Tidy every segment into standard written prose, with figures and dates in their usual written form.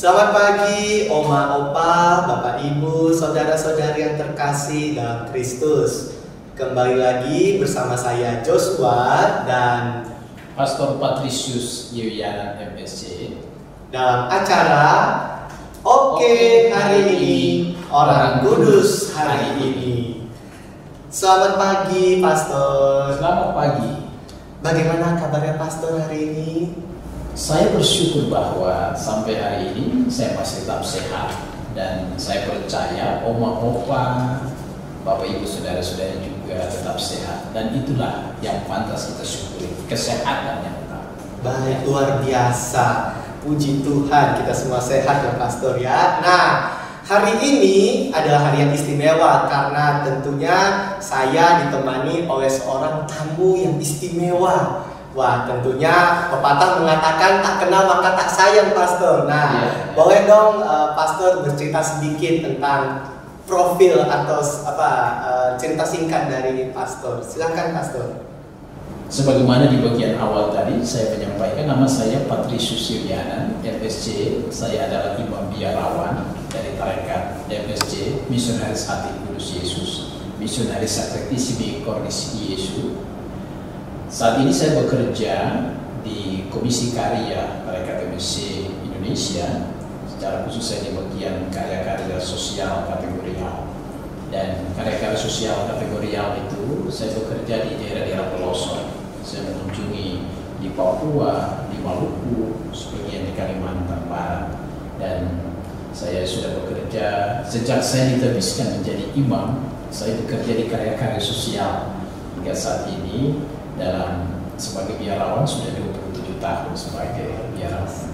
Selamat pagi, Oma, Opa, Bapak, Ibu, saudara-saudari yang terkasih dalam Kristus. Kembali lagi bersama saya Joshua dan Pastor Patricius Yuliana MSC dalam acara Oke Hari Ini, Orang Kudus Hari Ini. Selamat pagi, Pastor. Selamat pagi. Bagaimana kabarnya Pastor hari ini? Saya bersyukur bahwa sampai hari ini saya masih tetap sehat. Dan saya percaya Oma, Opa, Bapak, Ibu, Saudara-saudara juga tetap sehat. Dan itulah yang pantas kita syukuri, kesehatan yang tetap. Baik, luar biasa. Puji Tuhan, kita semua sehat ya Pastor ya. Nah, hari ini adalah hari yang istimewa karena tentunya saya ditemani oleh seorang tamu yang istimewa. Wah, tentunya pepatah mengatakan tak kenal maka tak sayang, Pastor. Nah, boleh dong Pastor bercerita sedikit tentang profil atau cerita singkat dari Pastor. Silakan, Pastor. Sebagaimana di bagian awal tadi saya menyampaikan, nama saya Patricius Yuliana MSC. Saya adalah imam biarawan dari tarekat MSC, Misionaris Hati Kudus Yesus, Misionaris Sakritisimi Cordis Yesus. Saat ini saya bekerja di Komisi Karya Tarekat MSC Indonesia, secara khusus saya di bagian karya-karya sosial kategorial. Dan karya-karya sosial kategorial itu saya bekerja di daerah-daerah pelosok. Saya mengunjungi di Papua, di Maluku, sebagian di Kalimantan Barat. Dan saya sudah bekerja sejak saya diterbitkan menjadi imam. Saya bekerja di karya-karya sosial hingga saat ini. Sebagai biarawan sudah 27 tahun sebagai biarawan.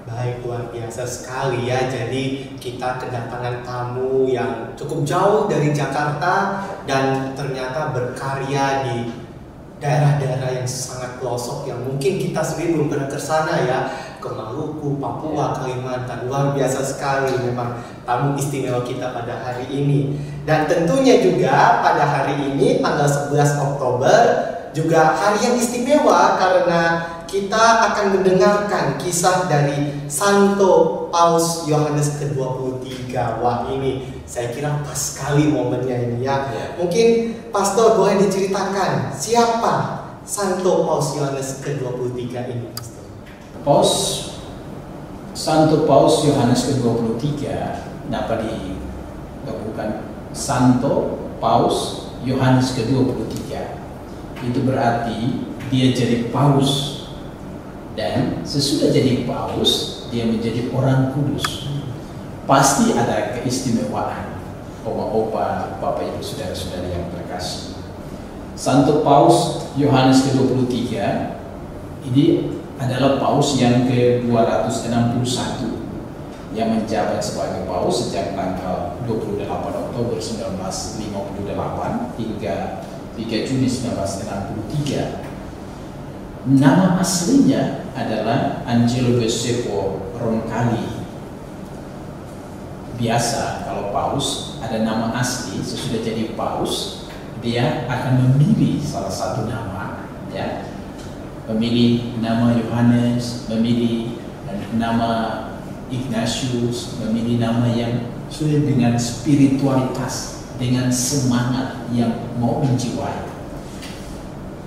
Baik, luar biasa sekali ya. Jadi kita kedatangan tamu yang cukup jauh dari Jakarta dan ternyata berkarya di daerah-daerah yang sangat pelosok yang mungkin kita sendiri belum pernah ke sana ya, ke Maluku, Papua, Kalimantan. Luar biasa sekali memang tamu istimewa kita pada hari ini. Dan tentunya juga pada hari ini tanggal 11 Oktober juga hari yang istimewa karena kita akan mendengarkan kisah dari Santo Paus Yohanes ke-23. Wah, ini saya kira pas sekali momennya ini ya. Mungkin Pastor boleh diceritakan siapa Santo Paus Yohanes ke-23 ini, Pastor? Santo Paus Yohanes ke-23 dapat digabungkan Santo Paus Yohanes ke-23. Itu berarti dia jadi paus. Dan sesudah jadi paus, dia menjadi orang kudus. Pasti ada keistimewaan. Oma-opa, Bapak, Ibu, Saudara-saudara yang terkasih. Santo Paus Yohanes ke-23 ini adalah paus yang ke-261 yang menjabat sebagai paus sejak tanggal 28 Oktober 1958 hingga 3 Juni 1963. Nama aslinya adalah Angelo Giuseppe Roncalli. Biasa kalau paus ada nama asli, sesudah jadi paus dia akan memilih salah satu nama, ya, memilih nama Yohanes, memilih nama Ignatius, memilih nama yang sudah dengan spiritualitas, dengan semangat yang mau menjiwai.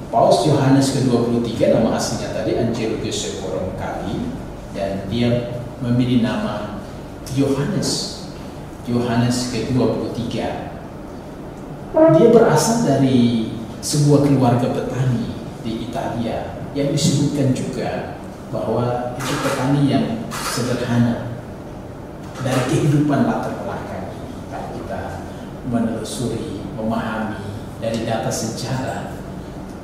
Paus Yohanes ke-23 nama aslinya tadi Angelo Giuseppe Roncalli, dan dia memilih nama Yohanes ke-23. Dia berasal dari sebuah keluarga petani di Italia yang disebutkan juga bahwa itu petani yang sederhana. Dari kehidupan latar belakang kalau kita menelusuri, memahami dari data sejarah,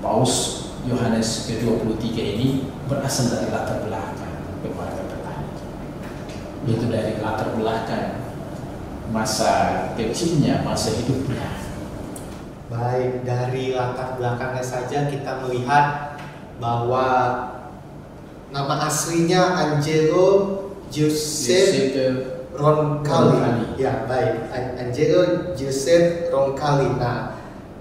Paus Yohanes ke-23 ini berasal dari latar belakang keluarga petani. Itu dari latar belakang masa kecilnya, masa hidupnya. Baik, dari latar belakangnya saja kita melihat bahwa nama aslinya Angelo Giuseppe Roncalli. Ya, baik. Angelo Giuseppe Roncalli. Nah,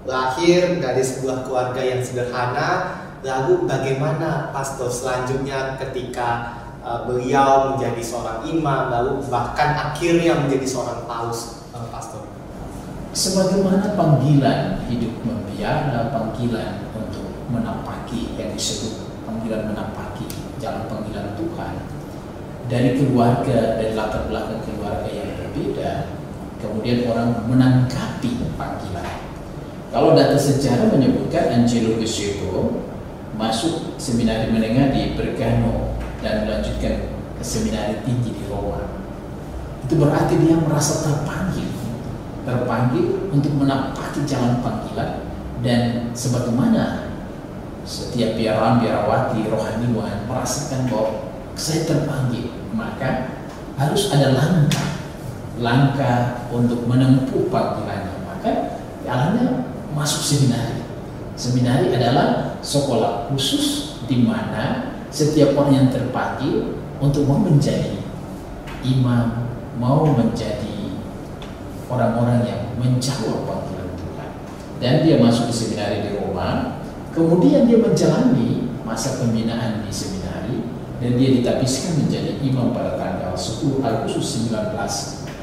lahir dari sebuah keluarga yang sederhana. Lalu bagaimana Pastor selanjutnya ketika beliau menjadi seorang imam, lalu bahkan akhirnya menjadi seorang paus, pastor? Sebagaimana panggilan hidup membiara, panggilan untuk menapaki yang disebut panggilan menapaki jalan panggilan Tuhan dari keluarga, dari latar belakang keluarga yang berbeda, kemudian orang menanggapi panggilan. Kalau data sejarah menyebutkan Angelo Giuseppe masuk seminari menengah di Bergamo dan melanjutkan ke seminari tinggi di Roma. Itu berarti dia merasa terpanggil untuk menapaki jalan panggilan, dan sebagaimana setiap biarawati rohaniwan merasakan bahwa saya terpanggil, maka harus ada langkah untuk menempuh panggilannya. Maka jalannya masuk seminari. Seminari adalah sekolah khusus di mana setiap orang yang terpanggil untuk mau menjadi imam, mau menjadi orang-orang yang menjawab panggilan Tuhan. Dan dia masuk ke seminari di Roma, kemudian dia menjalani masa pembinaan di seminari, dan dia ditapiskan menjadi imam pada tanggal 10 Agustus 1904.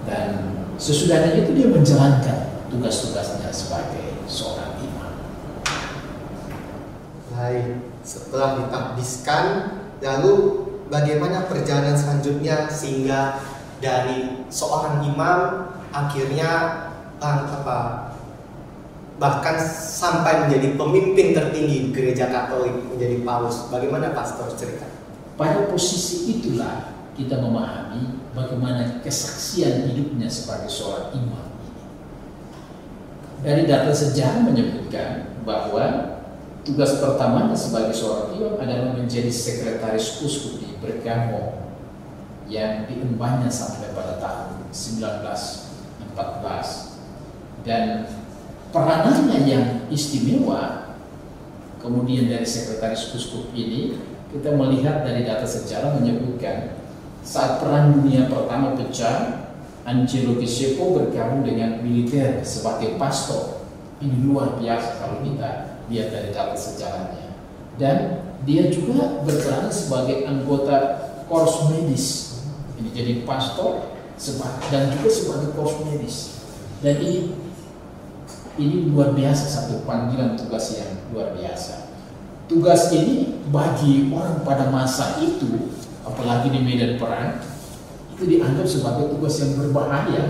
Dan sesudahnya itu dia menjalankan tugas-tugasnya sebagai seorang imam. Baik, setelah ditabiskan, lalu bagaimana perjalanan selanjutnya sehingga dari seorang imam akhirnya bahkan sampai menjadi pemimpin tertinggi gereja Katolik, menjadi paus? Bagaimana pastor cerita? Pada posisi itulah kita memahami bagaimana kesaksian hidupnya sebagai seorang imam ini. Dari data sejarah menyebutkan bahwa tugas pertamanya sebagai seorang imam adalah menjadi sekretaris uskup di Bergamo yang diembannya sampai pada tahun 1914, dan peranannya yang istimewa kemudian dari sekretaris uskup ini kita melihat dari data sejarah menyebutkan saat Perang Dunia Pertama pecah, Angelo Giuseppe bergabung dengan militer sebagai pastor. Ini luar biasa kalau kita lihat dari data sejarahnya. Dan dia juga berperan sebagai anggota korps medis. Ini jadi pastor dan juga sebagai korps medis. Dan ini luar biasa, satu panggilan tugas yang luar biasa. Tugas ini bagi orang pada masa itu, apalagi di medan perang, itu dianggap sebagai tugas yang berbahaya.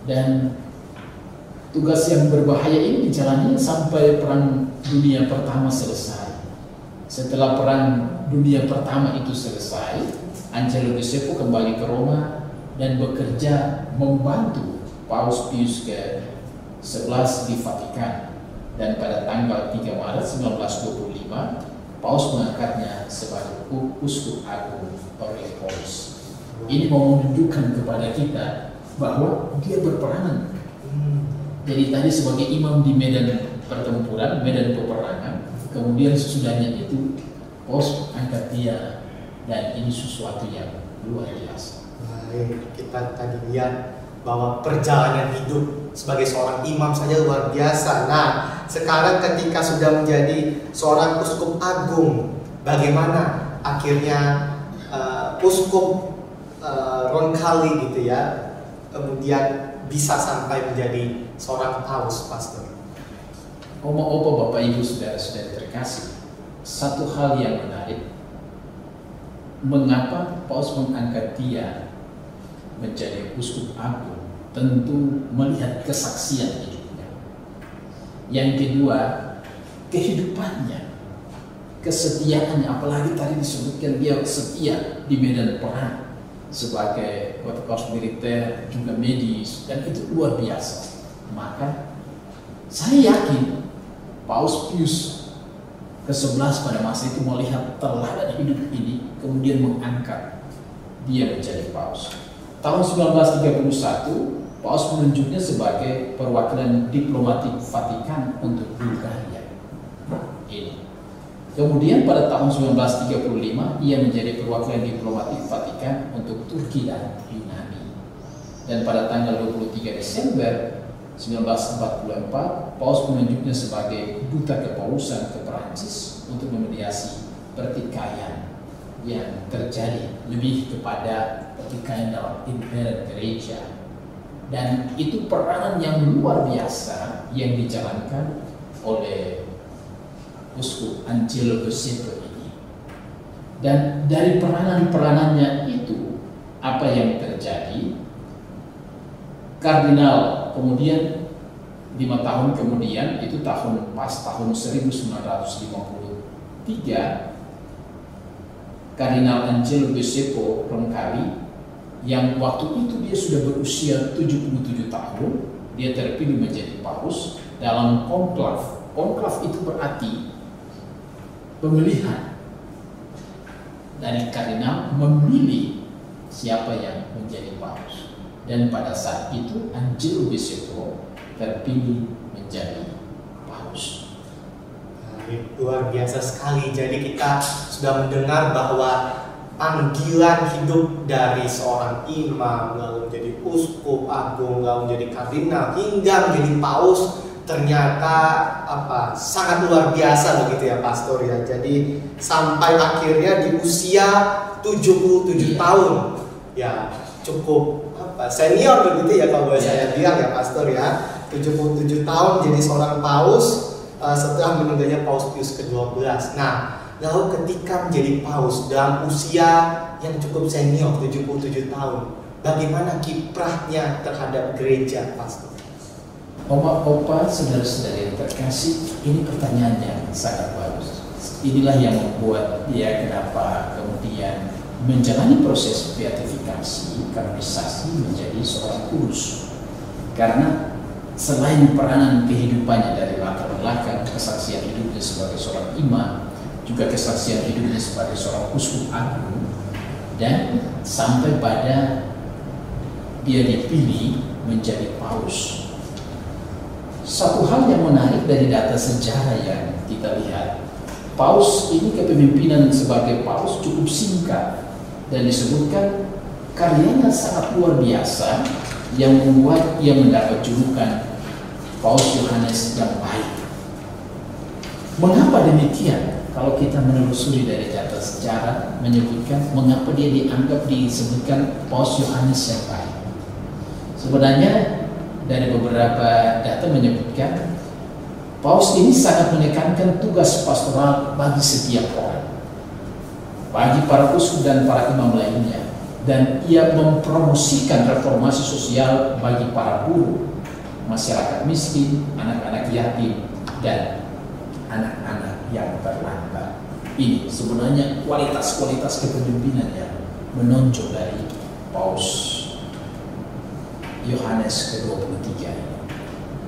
Dan tugas yang berbahaya ini dijalani sampai Perang Dunia Pertama selesai. Setelah Perang Dunia Pertama itu selesai, Angelo Giuseppe kembali ke Roma dan bekerja membantu Paus Pius ke-11 di Vatikan. Dan pada tanggal 3 Maret 1925, Paus mengangkatnya sebagai uskup agung Orleans. Ini mau menunjukkan kepada kita bahwa dia berperanan. Jadi tadi sebagai imam di medan pertempuran, medan peperangan, kemudian sesudahnya itu Paus angkat dia, dan ini sesuatu yang luar biasa. Baik, kita tadi lihat bahwa perjalanan hidup sebagai seorang imam saja luar biasa. Nah, sekarang ketika sudah menjadi seorang uskup agung, bagaimana akhirnya uskup Roncalli gitu ya, kemudian bisa sampai menjadi seorang paus, pastor? Opa, Bapak Ibu, saudara-saudara terkasih, satu hal yang menarik, mengapa Paus mengangkat dia menjadi uskup agung? Tentu melihat kesaksian hidupnya. Yang kedua, kehidupannya, kesetiaannya, apalagi tadi disebutkan dia setia di medan perang sebagai korps militer, juga medis, dan itu luar biasa. Maka saya yakin Paus Pius ke-11 pada masa itu melihat teladan hidup ini, kemudian mengangkat dia menjadi paus. Tahun 1931, Paus menunjuknya sebagai perwakilan diplomatik Vatikan untuk Bulgaria. Ini. Kemudian pada tahun 1935, ia menjadi perwakilan diplomatik Vatikan untuk Turki dan Yunani. Dan pada tanggal 23 Desember 1944, Paus menunjuknya sebagai duta kepausan ke Perancis untuk memediasi pertikaian yang terjadi, lebih kepada pertikaian dalam internal gereja. Dan itu peranan yang luar biasa yang dijalankan oleh Uskup Angelo Giuseppe ini. Dan dari peranan-peranannya itu, apa yang terjadi? Kardinal kemudian 5 tahun kemudian, itu tahun 1953, Kardinal Angelo Giuseppe Roncalli, yang waktu itu dia sudah berusia 77 tahun, dia terpilih menjadi paus dalam konklav. Konklav itu berarti pemilihan. Dari kardinal memilih siapa yang menjadi paus. Dan pada saat itu Angelo Giuseppe terpilih menjadi paus. Luar biasa sekali. Jadi kita sudah mendengar bahwa panggilan hidup dari seorang imam, lalu menjadi uskup agung, lalu menjadi kardinal, hingga menjadi paus, ternyata sangat luar biasa begitu ya Pastor ya. Jadi sampai akhirnya di usia 77 tahun ya, cukup senior begitu ya kalau boleh saya bilang ya Pastor ya. 77 tahun jadi seorang paus setelah meninggalnya Paus Pius ke-12. Nah, lalu ketika menjadi paus dalam usia yang cukup senior 77 tahun, bagaimana kiprahnya terhadap gereja, Pastor? Opa, saudara-saudara yang terkasih, ini pertanyaan yang sangat bagus. Inilah yang membuat dia kenapa kemudian menjalani proses beatifikasi, kanonisasi menjadi seorang kudus. Karena selain peranan kehidupannya dari latar belakang, kesaksian hidupnya sebagai seorang imam, juga kesaksian hidupnya sebagai seorang uskup agung, dan sampai pada dia dipilih menjadi paus. Satu hal yang menarik dari data sejarah yang kita lihat, paus ini kepemimpinan sebagai paus cukup singkat, dan disebutkan karyanya sangat luar biasa yang membuat ia mendapat julukan Paus Yohanes yang baik. Mengapa demikian? Kalau kita menelusuri dari data sejarah menyebutkan mengapa dia disebutkan Paus Yohanes yang baik. Sebenarnya dari beberapa data menyebutkan paus ini sangat menekankan tugas pastoral bagi setiap orang, bagi para uskup dan para imam lainnya, dan ia mempromosikan reformasi sosial bagi para buruh, masyarakat miskin, anak-anak yatim, dan anak-anak yang terlantar. Ini sebenarnya kualitas-kualitas kepemimpinan yang menonjol dari Paus Yohanes ke-23 ini.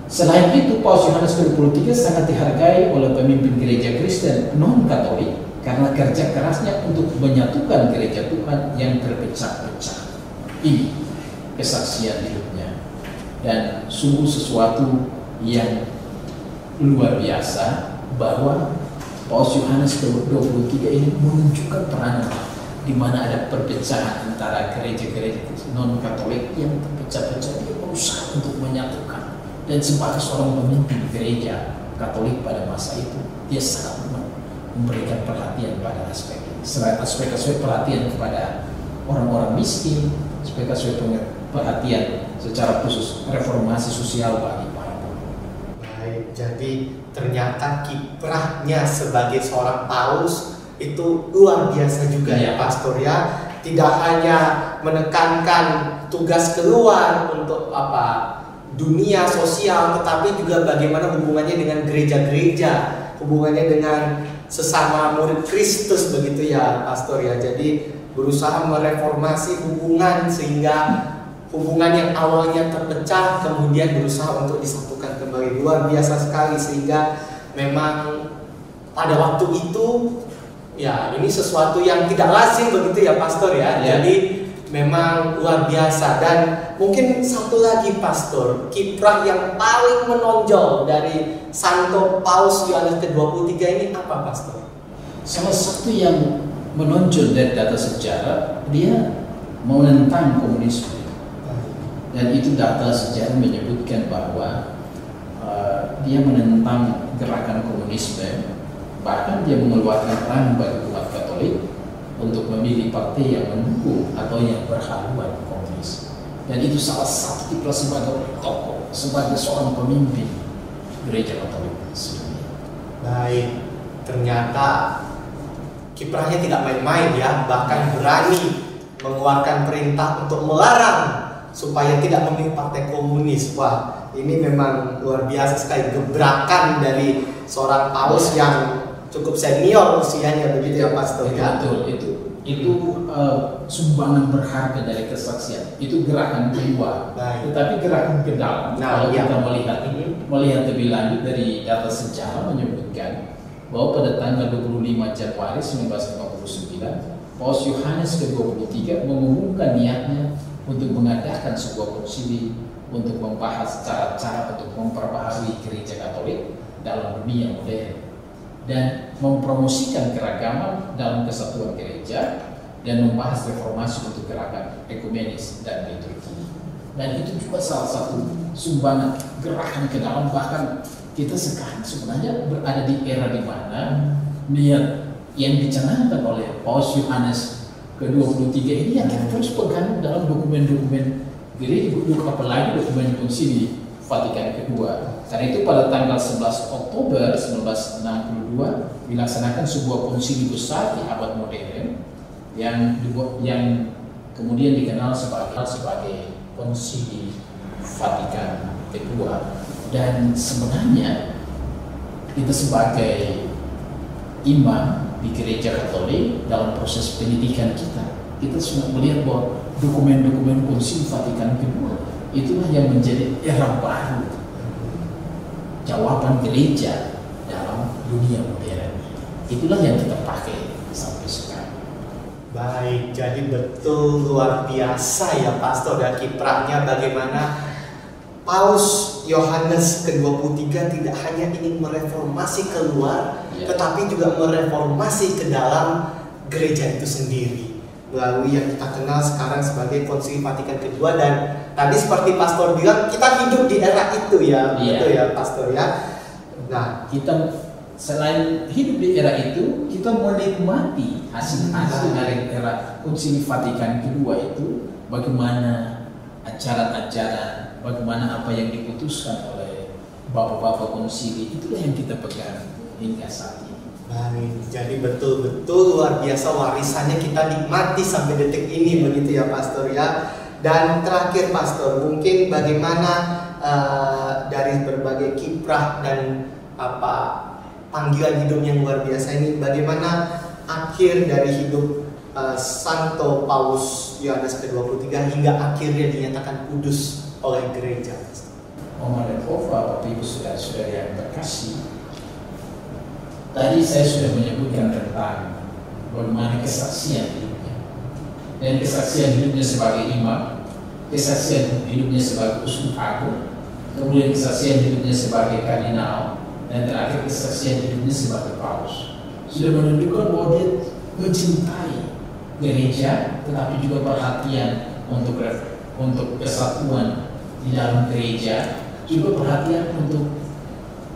Selain itu, Paus Yohanes ke-23 sangat dihargai oleh pemimpin gereja Kristen non-Katolik karena kerja kerasnya untuk menyatukan gereja Tuhan yang terpecah-pecah. Ini kesaksian hidupnya, dan sungguh sesuatu yang luar biasa bahwa Paus Yohanes ke-23 ini menunjukkan peranan di mana ada perpecahan antara gereja-gereja non-Katolik yang terpecah-pecah. Dia berusaha untuk menyatukan, dan sebagai seorang pemimpin gereja Katolik pada masa itu, dia sangat memberikan perhatian pada aspek ini. Selain aspek-aspek perhatian kepada orang-orang miskin, aspek-aspek perhatian secara khusus reformasi sosial bagi para buruh. Baik, jadi ternyata kiprahnya sebagai seorang paus itu luar biasa juga ya Pastor ya. Tidak hanya menekankan tugas keluar untuk dunia sosial, tetapi juga bagaimana hubungannya dengan gereja-gereja, hubungannya dengan sesama murid Kristus begitu ya Pastor ya. Jadi berusaha mereformasi hubungan sehingga hubungan yang awalnya terpecah kemudian berusaha untuk disatukan kembali. Luar biasa sekali, sehingga memang pada waktu itu ya ini sesuatu yang tidak lazim begitu ya Pastor ya. Jadi memang luar biasa. Dan mungkin satu lagi Pastor, kiprah yang paling menonjol dari Santo Paus Yohanes ke-23 ini apa Pastor? Salah satu yang menonjol dari data sejarah, dia menentang komunisme. Dan itu data sejarah menyebutkan bahwa dia menentang gerakan komunisme, bahkan dia mengeluarkan perang bagi umat Katolik untuk memilih partai yang mendukung atau yang berhaluan komunis. Dan itu salah satu kiprah sebagai tokoh, sebagai seorang pemimpin gereja Katolik sedunia. Baik, ternyata kiprahnya tidak main-main ya, bahkan berani mengeluarkan perintah untuk melarang supaya tidak memilih partai komunis. Wah, ini memang luar biasa sekali, gebrakan dari seorang paus yang cukup senior usianya, begitu ya Pastor ya. Betul, itu sumbangan berharga dari kesaksian. Itu gerakan kedua. Baik. Tetapi gerakan ke dalam, kalau iya. kita melihat lebih lanjut dari data sejarah menyebutkan bahwa pada tanggal 25 Januari 1959 Paus Yohanes ke-23 mengumumkan niatnya untuk mengadakan sebuah konsili untuk membahas cara-cara untuk memperbaharui gereja Katolik dalam dunia modern dan mempromosikan keragaman dalam kesatuan gereja dan membahas reformasi untuk gerakan ekumenis dan liturgi. Dan itu juga salah satu sumbangan gerakan ke dalam. Bahkan kita sekarang sebenarnya berada di era di mana niat yang dicanangkan oleh Paus Yohanes ke-23 ini yang kita terus pegang dalam dokumen-dokumen gereja, apalagi dokumen konsili Vatikan kedua. Karena itu pada tanggal 11 Oktober 1962 dilaksanakan sebuah konsili besar di abad modern yang kemudian dikenal sebagai konsili Vatikan kedua. Dan sebenarnya kita sebagai imam di gereja Katolik dalam proses pendidikan kita sudah melihat bahwa dokumen-dokumen konsili Vatikan kedua itulah yang menjadi era baru jawaban gereja dalam dunia modern. Itulah yang kita pakai sampai sekarang. Baik, jadi betul luar biasa ya Pastor dan kiprahnya, bagaimana Paus Yohanes ke-23 tidak hanya ingin mereformasi keluar, tetapi juga mereformasi ke dalam gereja itu sendiri melalui yang kita kenal sekarang sebagai Konsili Vatikan kedua. Dan tadi seperti Pastor bilang, kita hidup di era itu ya, betul ya Pastor ya. Nah, kita selain hidup di era itu, kita menikmati hasil-hasil dari era Konsili Vatikan kedua itu, bagaimana ajaran-ajaran, bagaimana apa yang diputuskan oleh bapak-bapak konsili, itulah yang kita pegang hingga saat ini. baik, jadi betul-betul luar biasa warisannya kita nikmati sampai detik ini, begitu ya Pastor ya. Dan terakhir Pastor, mungkin bagaimana dari berbagai kiprah dan panggilan hidup yang luar biasa ini, bagaimana akhir dari hidup Santo Paus Yohanes ke-23 hingga akhirnya dinyatakan kudus oleh gereja. Oma dan Ova, Bapak Ibu saudara-saudara yang terkasih, tadi saya sudah menyebutkan tentang bagaimana kesaksian hidupnya, dan kesaksian hidupnya sebagai imam, kesaksian hidupnya sebagai uskup agung, kemudian kesaksian hidupnya sebagai kardinal, dan terakhir kesaksian hidupnya sebagai paus. Sudah menunjukkan bahwa dia mencintai gereja, tetapi juga perhatian untuk kesatuan di dalam gereja, juga perhatian untuk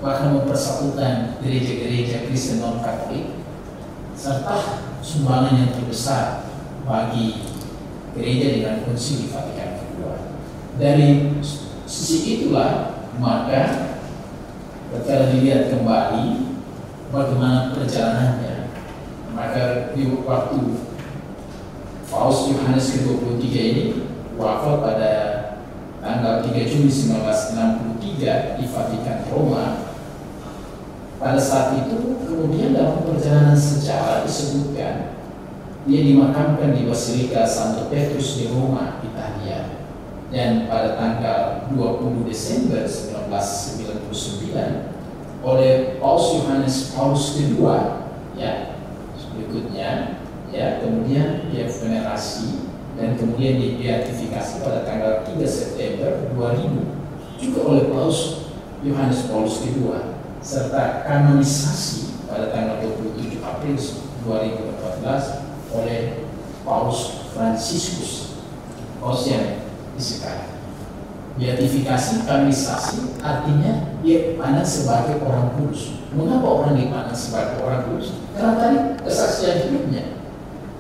bahkan mempersatukan gereja-gereja Kristen non-Katolik, serta sumbangan yang terbesar bagi gereja dengan Konsili Vatikan kedua. Dari sisi itulah maka kita dilihat kembali bagaimana perjalanannya. Maka di waktu Paus Yohanes ke-23 ini wafat pada tanggal 3 Juni 1963 di Vatikan Roma. Pada saat itu kemudian dalam perjalanan sejarah disebutkan dia dimakamkan di Basilika Santo Petrus di Roma, Italia. Dan pada tanggal 20 Desember 1999 oleh Paus Yohanes Paulus kedua, ya, berikutnya, ya, kemudian dia venerasi dan kemudian dibeatifikasi pada tanggal 3 September 2000 juga oleh Paus Yohanes Paulus kedua, serta kanonisasi pada tanggal 27 April 2014 oleh Paus Fransiskus, Paus yang sekarang. Beatifikasi, kanonisasi artinya dia dipandang sebagai orang kudus. Mengapa orang dipandang sebagai orang kudus? Karena tadi kesaksian hidupnya.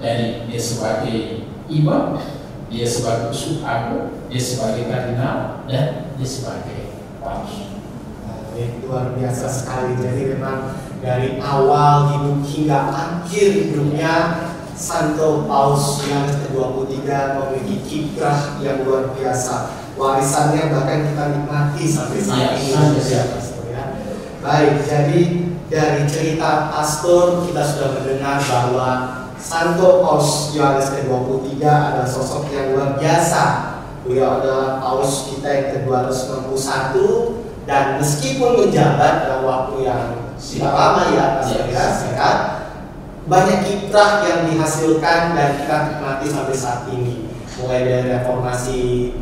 Jadi dia sebagai imam, dia sebagai uskup agung, dia sebagai kardinal, dan dia sebagai paus. Luar biasa sekali. Jadi memang dari awal hidup hingga akhir hidupnya, Santo Paus Yohanes ke-23 memiliki kiprah yang luar biasa. Warisannya bahkan kita nikmati sampai saat ini. Baik, jadi dari cerita pastor kita sudah mendengar bahwa Santo Paus Yohanes ke-23 adalah sosok yang luar biasa. Beliau adalah Paus kita yang ke-261, dan meskipun menjabat dalam waktu yang tidak lama ya, sekat, banyak kiprah yang dihasilkan dan kita nikmati sampai saat ini. Mulai dari reformasi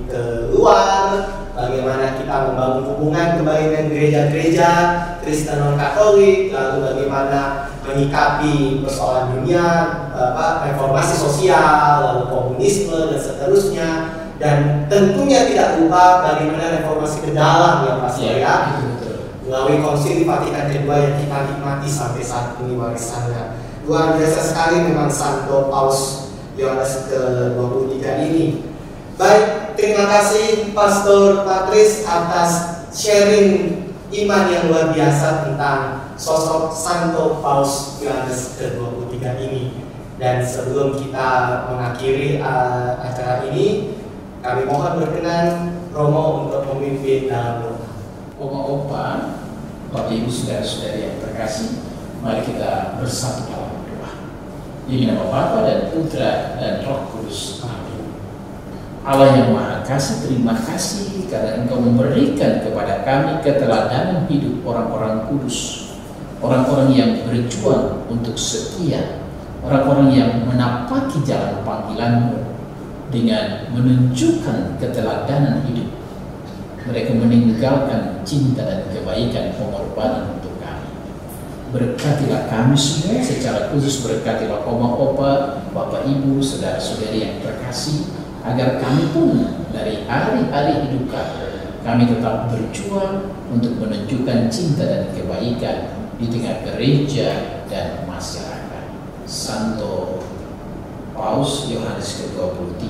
keluar, bagaimana kita membangun hubungan kembali dengan gereja-gereja Kristen non-Katolik, lalu bagaimana menyikapi persoalan dunia, reformasi sosial, lalu komunisme dan seterusnya, dan tentunya tidak lupa bagaimana reformasi ke dalam ya Pak Surya, melalui Konsili Vatikan kedua yang kita nikmati sampai saat ini warisannya. Luar biasa sekali memang Santo Paus Yohanes ke-23 ini. Baik, terima kasih Pastor Patris atas sharing iman yang luar biasa tentang sosok Santo Paus Yohanes ke-23 ini. Dan sebelum kita mengakhiri acara ini, kami mohon berkenan Romo untuk memimpin dalam doa. Oma-opa, Bapak Ibu saudara-saudari yang terkasih, mari kita bersatu dalam doa. Di nama Bapa dan Putra dan Roh Kudus. Amin. Allah yang Maha Kasih, terima kasih karena Engkau memberikan kepada kami keteladanan hidup orang-orang kudus, orang-orang yang berjuang untuk setia, orang-orang yang menapaki jalan panggilan-Mu dengan menunjukkan keteladanan hidup. Mereka meninggalkan cinta dan kebaikan, pengorbanan untuk kami. Berkatilah kami semua, secara khusus berkatilah oma-opa, Bapak Ibu, saudara-saudari yang terkasih, agar kami pun dari hari-hari hidup kami tetap berjuang untuk menunjukkan cinta dan kebaikan di tengah gereja dan masyarakat. Santo Paus Yohanes ke-23,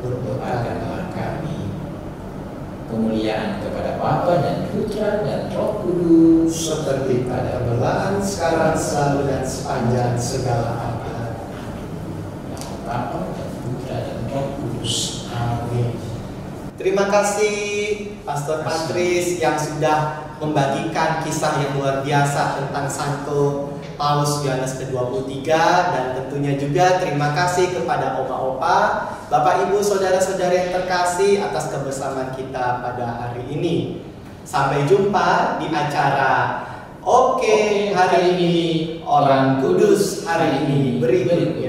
berdoakanlah kami. Kemuliaan kepada Bapa dan Putra dan Roh Kudus, seperti pada permulaan, sekarang, selalu, dan sepanjang segala abad. Bapa dan Putra dan Roh Kudus. Amin. Terima kasih Pastor Patris yang sudah membagikan kisah yang luar biasa tentang Santo Paus Yohanes ke-23, dan tentunya juga terima kasih kepada opa-opa, Bapak Ibu, saudara-saudara yang terkasih atas kebersamaan kita pada hari ini. Sampai jumpa di acara Oke hari ini, Orang Kudus hari ini berikutnya.